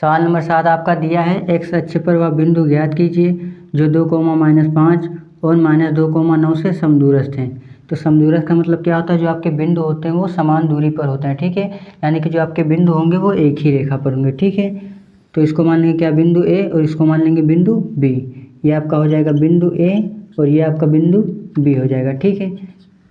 सवाल नंबर 7 आपका दिया है, एक्स अक्ष पर वह बिंदु ज्ञात कीजिए जो 2, -5 और -2, 9 से समदूरस्थ हैं। तो समदूरस्थ का मतलब क्या होता है, जो आपके बिंदु होते हैं वो समान दूरी पर होते हैं, ठीक है। यानी कि जो आपके बिंदु होंगे वो एक ही रेखा पर होंगे, ठीक है। तो इसको मान लेंगे क्या, बिंदु ए, और इसको मान लेंगे बिंदु बी। ये आपका हो जाएगा बिंदु ए और ये आपका बिंदु बी हो जाएगा, ठीक है।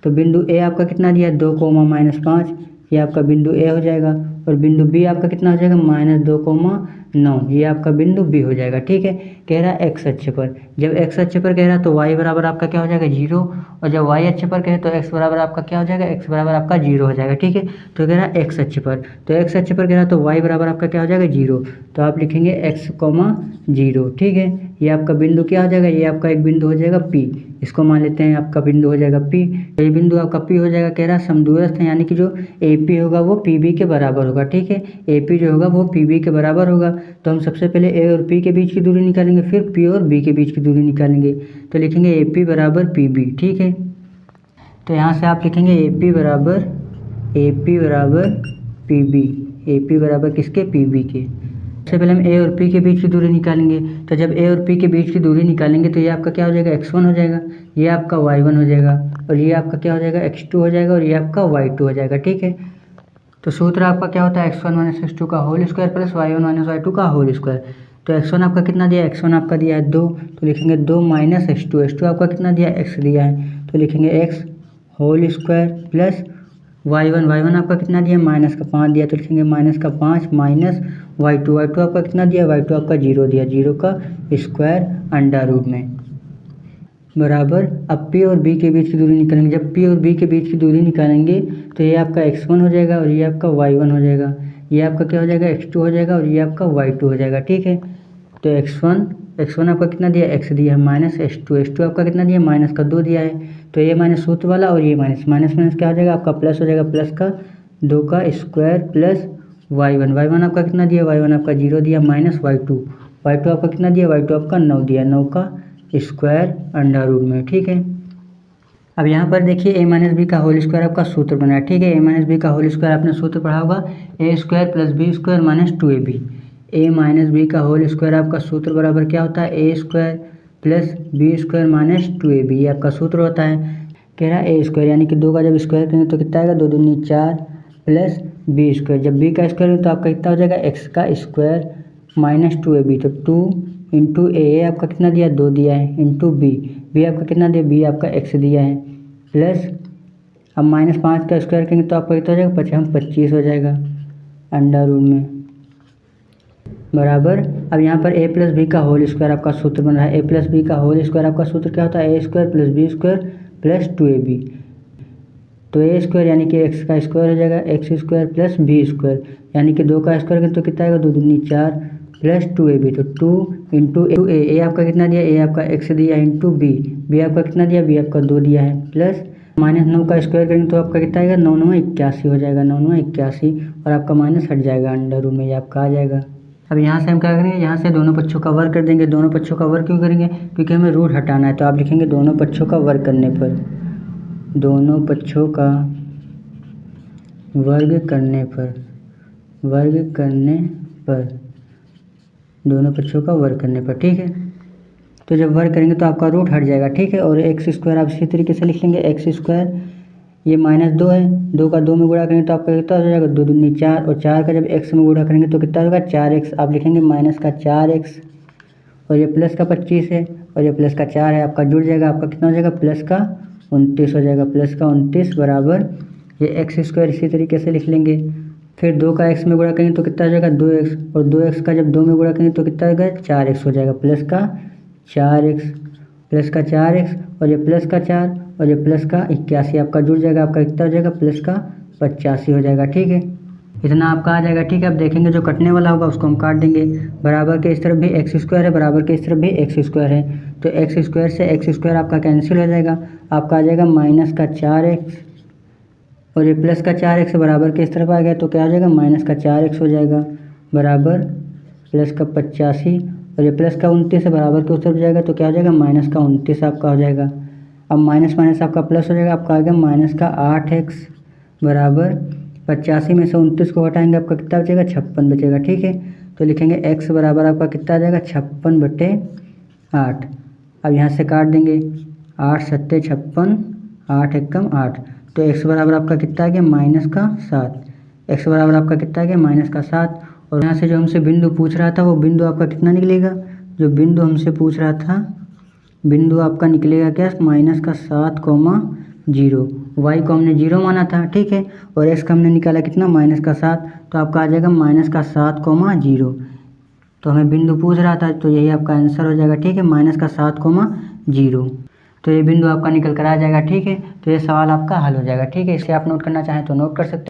तो बिंदु ए आपका कितना दिया है, 2, -5, ये आपका बिंदु ए हो जाएगा। और बिंदु बी आपका कितना हो जाएगा, -2, 9, ये आपका बिंदु बी हो जाएगा, ठीक है। कह रहा है एक्स अक्ष पर, जब एक्स अक्ष पर कह रहा है तो वाई बराबर आपका क्या हो जाएगा, 0। और जब वाई अक्ष पर कहे तो एक्स बराबर आपका क्या हो जाएगा, एक्स बराबर आपका 0 हो जाएगा, ठीक है। तो कह रहा है एक्स अक्ष पर, तो एक्स अक्ष पर कह रहा है तो वाई बराबर आपका क्या हो जाएगा, 0। तो आप लिखेंगे x, 0, ठीक है। ये आपका बिंदु क्या हो जाएगा, ये आपका एक बिंदु हो जाएगा P, इसको मान लेते हैं आपका बिंदु हो जाएगा P। तो ये बिंदु आपका P हो जाएगा, कह रहा है समदूरस्थ है, यानी कि जो AP होगा वो PB के बराबर होगा, ठीक है। AP जो होगा वो PB के बराबर होगा। तो हम सबसे पहले A और P के बीच की दूरी निकालेंगे, फिर P और B के बीच की दूरी निकालेंगे। तो लिखेंगे AP बराबर PB, ठीक है। तो यहाँ से आप लिखेंगे AP बराबर PB, AP बराबर किसके, PB के। सबसे पहले हम A और P के बीच की दूरी निकालेंगे। तो जब A और P के बीच की दूरी निकालेंगे तो ये आपका क्या हो जाएगा, x1 हो जाएगा, ये आपका y1 हो जाएगा, और ये आपका क्या हो जाएगा, x2 हो जाएगा, और ये आपका y2 हो जाएगा, ठीक है। तो सूत्र आपका क्या होता है, x1 - x2 का whole square plus y1 - y2 का होल स्क्वायर। तो x1 आपका कितना दिया है, x1 आपका दिया है 2, तो लिखेंगे 2 - x2, x2 आपका कितना दिया है, x दिया है, तो लिखेंगे x whole square plus y1 आपका कितना दिया, -5 दिया, तो लिखेंगे -5 माइनस y2 आपका कितना दिया, y2 आपका 0 दिया, 0 का स्क्वायर अंडर रूट में बराबर। अब P और B के बीच की दूरी निकालेंगे। जब P और B के बीच की दूरी निकालेंगे तो ये आपका x1 हो जाएगा और ये आपका y1 हो जाएगा, ये आपका क्या हो जाएगा, x2 हो जाएगा, और ये आपका y2 हो जाएगा, ठीक है। तो x1 आपका कितना दिया, x दिया है, माइनस x2 आपका कितना दिया, -2 दिया है। तो ये माइनस सूत्र वाला और ये माइनस क्या हो जाएगा, आपका प्लस हो जाएगा, प्लस का 2 का स्क्वायर प्लस y1 आपका कितना दिया, y1 आपका 0 दिया, माइनस y2 आपका कितना दिया, y2 आपका 9 दिया, 9 का स्क्वायर अंडर रूट में, ठीक है। अब यहाँ पर देखिए a - b का होल स्क्वायर आपका सूत्र बना है, ठीक है। a - b का होल स्क्वायर आपने सूत्र पढ़ा होगा, a² + b² - 2ab। a - b का होल स्क्वायर आपका सूत्र बराबर क्या होता है, a² + b² - 2ab, ये आपका सूत्र होता है। कह रहा है a², यानी कि 2 का जब स्क्वायर करेंगे तो कितना आएगा, 2 दूनी 4 प्लस b², जब b का स्क्वायर तो आपका कितना हो जाएगा, x का स्क्वायर - 2ab। तो 2 इंटू ए आपका कितना दिया, 2 दिया है, इंटू बी आपका कितना दिया, बी आपका x दिया है, प्लस अब -5 का स्क्वायर करेंगे तो आपका कितना हो जाएगा, 25 हो जाएगा अंडर रूट में बराबर। अब यहाँ पर a + b का होल स्क्वायर आपका सूत्र बन रहा है। a + b का होल स्क्वायर आपका सूत्र क्या होता है, a² + b² + 2ab। तो a² यानी कि x का स्क्वायर हो जाएगा, x² + b², यानी कि 2 का स्क्वायर करेंगे तो कितना आएगा, 2 दूनी 4 प्लस 2ab। तो 2 इंटू ए आपका कितना दिया, ए आपका x दिया, इंटू बी आपका कितना दिया, बी आपका 2 दिया है, प्लस -9 का स्क्वायर करेंगे तो आपका कितना आएगा, 9 9 81 हो जाएगा, 9 9 81, और आपका माइनस हट जाएगा अंडर रूट में, ये आपका आ जाएगा। अब यहाँ से हम क्या करेंगे, यहाँ से दोनों पक्षों का वर्ग कर देंगे। दोनों पक्षों का वर्ग क्यों करेंगे, क्योंकि हमें रूट हटाना है। तो आप लिखेंगे दोनों पक्षों का वर्ग करने पर, दोनों पक्षों का वर्ग करने पर, दोनों पक्षों का वर्ग करने पर, ठीक है। तो जब वर्ग करेंगे तो आपका रूट हट जाएगा, ठीक है। और x² आप इसी तरीके से लिख लेंगे, x², ये -2 है, 2 का 2 में गुणा करेंगे तो आपका कितना हो जाएगा, 2 दूनी 4, और 4 का जब x में गुणा करेंगे तो कितना होगा, 4x। आप लिखेंगे माइनस का 4x, और ये प्लस का 25 है, और ये प्लस का 4 है, आपका जुड़ जाएगा, आपका कितना हो जाएगा, प्लस का 29 हो जाएगा, प्लस का 29 बराबर ये x² इसी तरीके से लिख लेंगे। फिर 2 का x में गुणा करेंगे तो कितना हो जाएगा, 2x, और 2x का जब 2 में गुणा करेंगे तो कितना होगा, 4x हो जाएगा, प्लस का 4x, और ये प्लस का 4, और ये प्लस का 81, आपका जुड़ जाएगा, आपका कितना हो जाएगा, प्लस का 85 हो जाएगा, ठीक है। इतना आपका आ जाएगा, ठीक है। अब देखेंगे जो कटने वाला होगा उसको हम काट देंगे। बराबर के इस तरफ भी x² है, बराबर के इस तरफ भी x² है, तो x² से x² आपका कैंसिल हो जाएगा, आपका आ जाएगा माइनस का 4x, और ये प्लस का 4x बराबर के इस तरफ आ गया तो क्या हो जाएगा, माइनस का 4x हो जाएगा, बराबर प्लस का 85, और ये प्लस का 29 है, बराबर के उस तरफ जाएगा तो क्या हो जाएगा, माइनस का 29 आपका हो जाएगा। अब माइनस आपका प्लस हो जाएगा, आपका आ गया माइनस का 8x, बराबर 85 में से 29 को हटाएंगे आपका कितना बचेगा, 56 बचेगा, ठीक है। तो लिखेंगे x बराबर आपका कितना आ जाएगा 56/8। अब यहाँ से काट देंगे 8 सत्ते 56, 8 एकम 8, तो x बराबर आपका कितना आ गया -7। x बराबर आपका कितना आ गया -7। और यहाँ से जो हमसे बिंदु पूछ रहा था वो बिंदु आपका कितना निकलेगा, जो बिंदु हमसे पूछ रहा था बिंदु आपका निकलेगा क्या -7,0। y को हमने 0 माना था, ठीक है, और x का हमने निकाला कितना -7, तो आपका आ जाएगा -7,0। तो हमें बिंदु पूछ रहा था तो यही आपका आंसर हो जाएगा, ठीक है, -7,0। तो ये बिंदु आपका निकल कर आ जाएगा, ठीक है। तो ये सवाल आपका हल हो जाएगा, ठीक है। इसे आप नोट करना चाहें तो नोट कर सकते हैं।